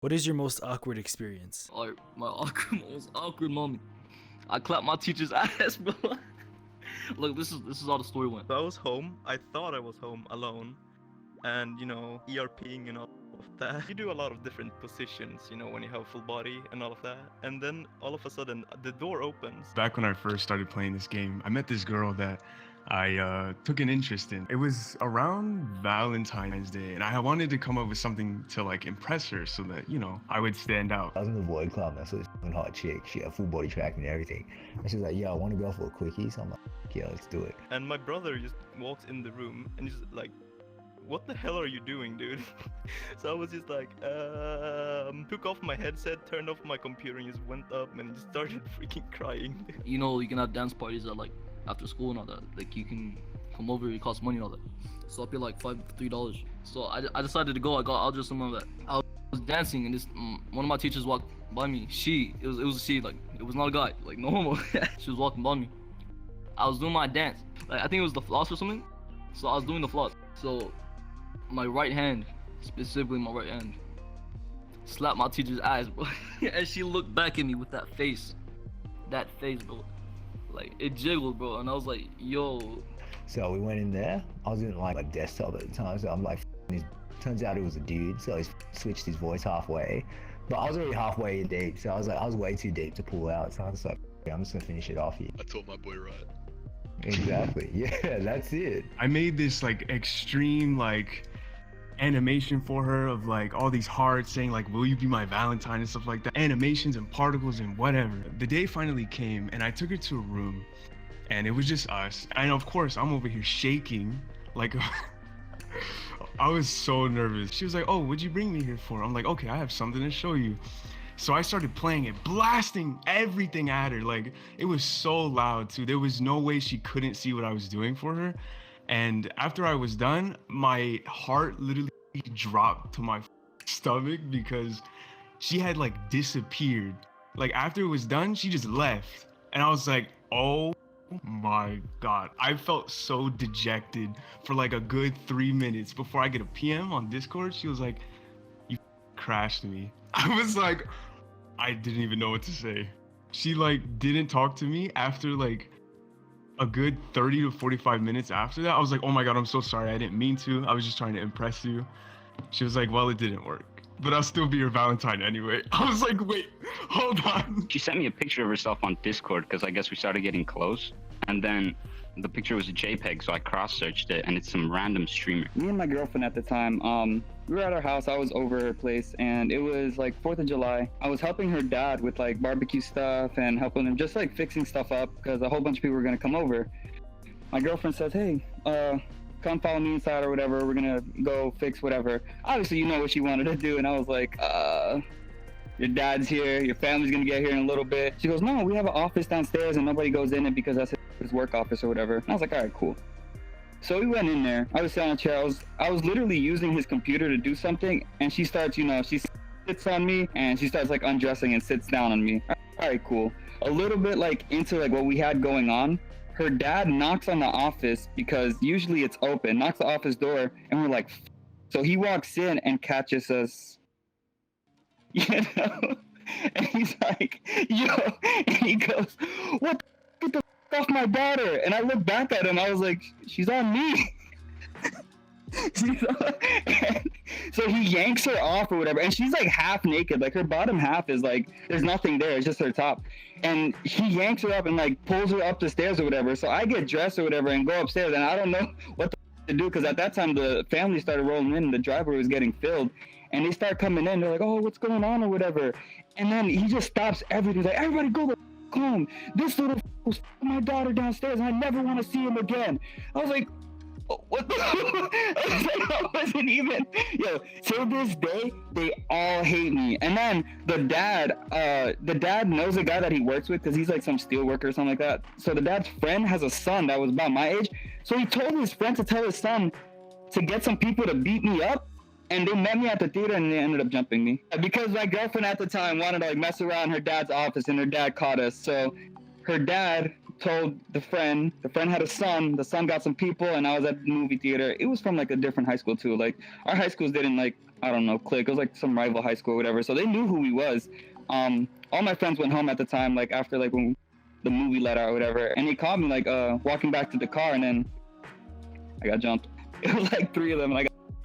What is your most awkward experience? Alright, most awkward moment. I clapped my teacher's ass, bro. Look, this is how the story went. So I was home. I thought I was home alone, and ERPing and all of that. You do a lot of different positions, when you have full body and all of that. And then all of a sudden, the door opens. Back when I first started playing this game, I met this girl that I took an interest in. It was around Valentine's Day, and I wanted to come up with something to like impress her so that, I would stand out. I was in the Void Club, and I saw this hot chick. She had full body tracking and everything. And she was like, "Yeah, I want to go for a quickie." So I'm like, "Yeah, let's do it." And my brother just walks in the room and he's like, "What the hell are you doing, dude?" So I was just like, took off my headset, turned off my computer, and just went up and just started freaking crying. You can have dance parties at like after school and all that. Like you can come over, it costs money and all that. So I paid like $3. So I decided to go. I got just some of that. I was dancing and this one of my teachers walked by me. It was a she, like it was not a guy, like normal. She was walking by me. I was doing my dance. Like I think it was the floss or something. So I was doing the floss. So my right hand, specifically my right hand, slapped my teacher's eyes, bro. And she looked back at me with that face, bro. Like it jiggled, bro. And I was like, yo. So we went in there. I was in like a desktop at the time, so I'm like, turns out it was a dude, so he switched his voice halfway. But I was already halfway deep, so I was way too deep to pull out. So I was like, yeah, I'm just gonna finish it off here. I told my boy right. Exactly. Yeah, that's it. I made this like extreme like animation for her of like all these hearts saying like, "Will you be my Valentine?" and stuff like that. Animations and particles and whatever. The day finally came and I took her to a room and it was just us. And of course I'm over here shaking like I was so nervous. She was like, "Oh, what'd you bring me here for?" I'm like, "Okay, I have something to show you." So I started playing it, blasting everything at her. Like it was so loud too. There was no way she couldn't see what I was doing for her. And after I was done, my heart literally dropped to my stomach because she had like disappeared. Like after it was done, she just left. And I was like, oh my God. I felt so dejected for like a good 3 minutes before I get a PM on Discord. She was like, "You crashed me." I was like, I didn't even know what to say. She like didn't talk to me after like a good 30 to 45 minutes after that. I was like, "Oh my God, I'm so sorry. I didn't mean to. I was just trying to impress you." She was like, "Well, it didn't work, but I'll still be your Valentine anyway." I was like, "Wait, hold on." She sent me a picture of herself on Discord because I guess we started getting close. And then the picture was a JPEG, so I cross-searched it, and it's some random streamer. Me and my girlfriend at the time, we were at our house. I was over her place, and it was like 4th of July. I was helping her dad with like barbecue stuff and helping him just like fixing stuff up because a whole bunch of people were gonna come over. My girlfriend says, "Hey, come follow me inside or whatever. We're gonna go fix whatever." Obviously, you know what she wanted to do, and I was like, "Your dad's here. Your family's gonna get here in a little bit." She goes, "No, we have an office downstairs, and nobody goes in it because that's his work office or whatever." And I was like, "All right, cool." So we went in there. I was sitting on a chair. I was literally using his computer to do something, and she starts, she sits on me, and she starts like undressing and sits down on me. All right, cool. A little bit like into like what we had going on. Her dad knocks on the office because usually it's open. Knocks the office door, and we're like, F-. So he walks in and catches us. And he's like, "Yo," and he goes, "What? Get the off my daughter." And I look back at him, I was like, "She's on me." So he yanks her off or whatever, and she's like half naked, like her bottom half is like there's nothing there, it's just her top, and he yanks her up and like pulls her up the stairs or whatever. So I get dressed or whatever and go upstairs, and I don't know what to do because at that time the family started rolling in and the driveway was getting filled, and they start coming in. They're like, "Oh, what's going on?" or whatever, and then he just stops everything. He's like, "Everybody go the home. This little was my daughter downstairs, and I never want to see him again." I was like, "What the?" I wasn't even. Yo, till this day, they all hate me. And then the dad knows a guy that he works with because he's like some steel worker or something like that. So the dad's friend has a son that was about my age. So he told his friend to tell his son to get some people to beat me up. And they met me at the theater and they ended up jumping me. Because my girlfriend at the time wanted to like mess around her dad's office and her dad caught us. So her dad told the friend had a son, the son got some people, and I was at the movie theater. It was from like a different high school too. Like our high schools didn't like I don't know, clique. It was like some rival high school or whatever. So they knew who he was. All my friends went home at the time, like after like when the movie let out or whatever. And he called me like walking back to the car, and then I got jumped. It was like 3 of them, and I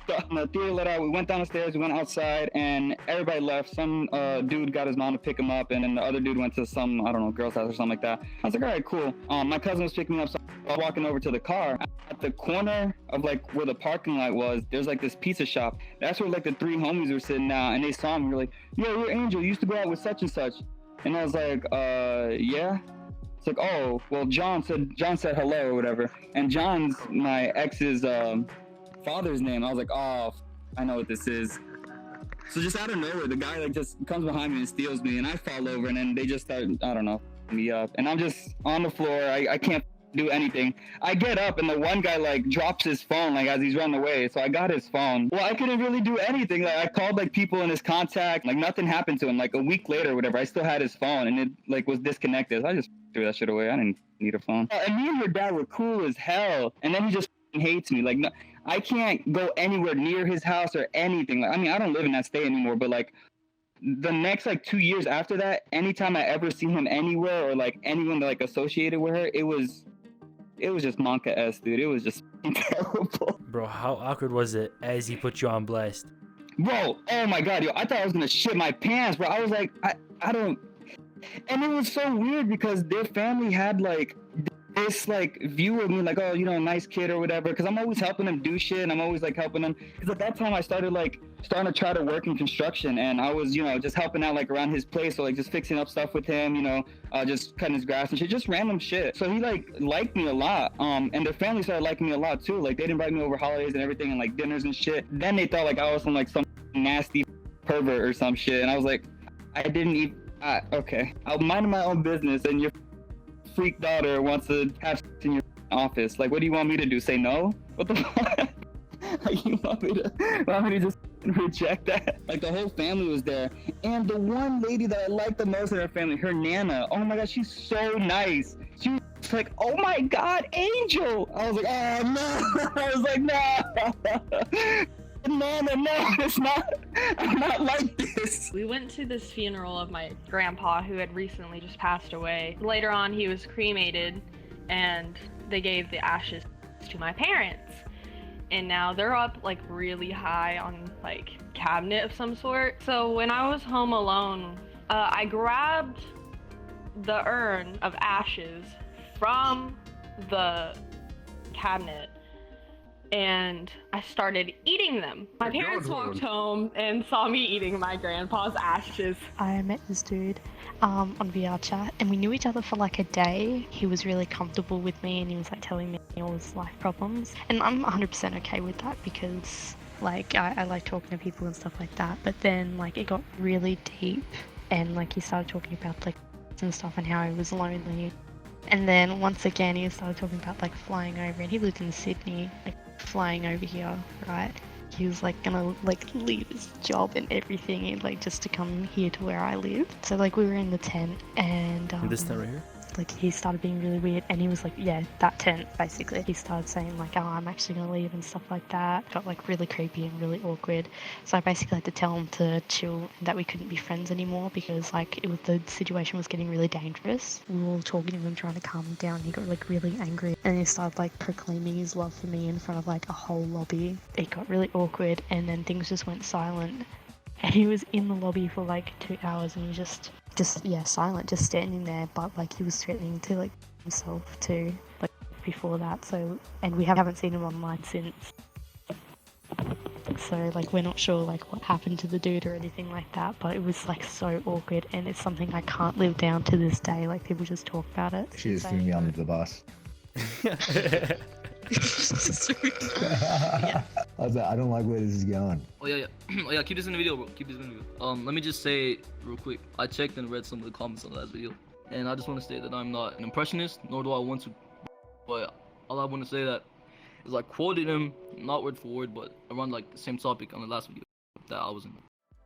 got the theater let out. We went down the stairs, we went outside, and everybody left. Some dude got his mom to pick him up, and then the other dude went to some, I don't know, girl's house or something like that. I was like, all right, cool. My cousin was picking me up, so I was walking over to the car. At the corner of like where the parking lot was, there's like this pizza shop. That's where like the 3 homies were sitting now, and they saw me. Were like, yo, you're Angel. You used to go out with such and such. And I was like, yeah. It's like, oh, well, John said hello or whatever. And John's my ex's father's name. I was like, oh, I know what this is. So just out of nowhere, the guy like just comes behind me and steals me, and I fall over, and then they just start, I don't know, me up. And I'm just on the floor. I can't do anything. I get up, and the one guy like drops his phone like as he's running away. So I got his phone. Well, I couldn't really do anything. Like I called like people in his contact. Like nothing happened to him. Like a week later or whatever, I still had his phone, and it like was disconnected. So I just threw that shit away. I didn't need a phone. And me and your dad were cool as hell. And then he just hates me. Like no, I can't go anywhere near his house or anything. Like I mean, I don't live in that state anymore, but like the next like 2 years after that, anytime I ever seen him anywhere or like anyone like associated with her, it was just Monka-esque, dude. It was just terrible. Bro, how awkward was it as he put you on blast? Bro, oh my god, yo, I thought I was gonna shit my pants, bro. I was like, I don't. And it was so weird because their family had like this like view of me, like, oh, you know, nice kid or whatever. Because I'm always helping them do shit, and I'm always like helping them. Because at that time I started to try to work in construction, and I was, you know, just helping out like around his place, so like just fixing up stuff with him, you know, just cutting his grass and shit, just random shit. So he like liked me a lot, and their family started liking me a lot too. Like they'd invite me over holidays and everything, and like dinners and shit. Then they thought like I was some nasty pervert or some shit, and I was like, I didn't even. Okay, I'll mind my own business, and your freak daughter wants to have sex in your office. Like, what do you want me to do? Say no? What the fuck? Like, you want me to just reject that? Like, the whole family was there, and the one lady that I liked the most in her family, her nana. Oh my god, she's so nice. She was like, oh my god, Angel. I was like, oh no. I was like, no. No, it's not. I'm not like this. We went to this funeral of my grandpa who had recently just passed away. Later on, he was cremated, and they gave the ashes to my parents. And now they're up like really high on like cabinet of some sort. So when I was home alone, I grabbed the urn of ashes from the cabinet, and I started eating them. My parents walked home and saw me eating my grandpa's ashes. I met this dude on vrchat, and we knew each other for like a day. He was really comfortable with me, and he was like telling me all his life problems. And I'm 100% okay with that because like I like talking to people and stuff like that. But then like it got really deep, and like he started talking about like and stuff and how he was lonely. And then once again he started talking about like flying over, and he lived in Sydney, like flying over here, right? He was like gonna like leave his job and everything and like just to come here to where I live. So like we were in the tent, and This tent right here? like he started being really weird, and he was like, yeah, that tent basically. He started saying like, oh, I'm actually gonna leave and stuff like that. Got like really creepy and really awkward. So I basically had to tell him to chill and that we couldn't be friends anymore because like the situation was getting really dangerous. We were all talking to him, trying to calm him down. He got like really angry, and he started like proclaiming his love for me in front of like a whole lobby. It got really awkward, and then things just went silent. And he was in the lobby for like 2 hours, and he was just silent, just standing there. But like he was threatening to like himself too, like before that. So, and we haven't seen him online since. So like we're not sure like what happened to the dude or anything like that. But it was like so awkward, and it's something I can't live down to this day. Like people just talk about it. She just threw me under the bus. I was like, I don't like where this is going. Oh yeah. Oh yeah, keep this in the video, bro. Keep this in the video. Let me just say real quick, I checked and read some of the comments on the last video, and I just want to say that I'm not an impressionist, nor do I want to. But all I want to say that is I quoted him, not word for word, but around like the same topic on the last video that I was in.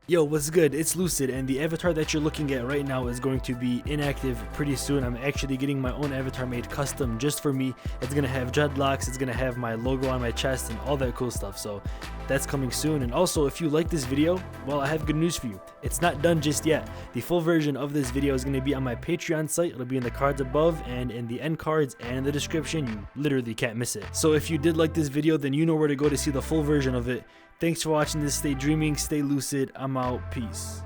Yo, what's good? It's Lucid, and the avatar that you're looking at right now is going to be inactive pretty soon. I'm actually getting my own avatar made custom just for me. It's gonna have dreadlocks, it's gonna have my logo on my chest and all that cool stuff, so that's coming soon. And also, if you like this video, well, I have good news for you. It's not done just yet. The full version of this video is gonna be on my Patreon site. It'll be in the cards above and in the end cards and in the description. You literally can't miss it. So if you did like this video, then you know where to go to see the full version of it. Thanks for watching this. Stay dreaming, stay lucid. I'm out. Peace.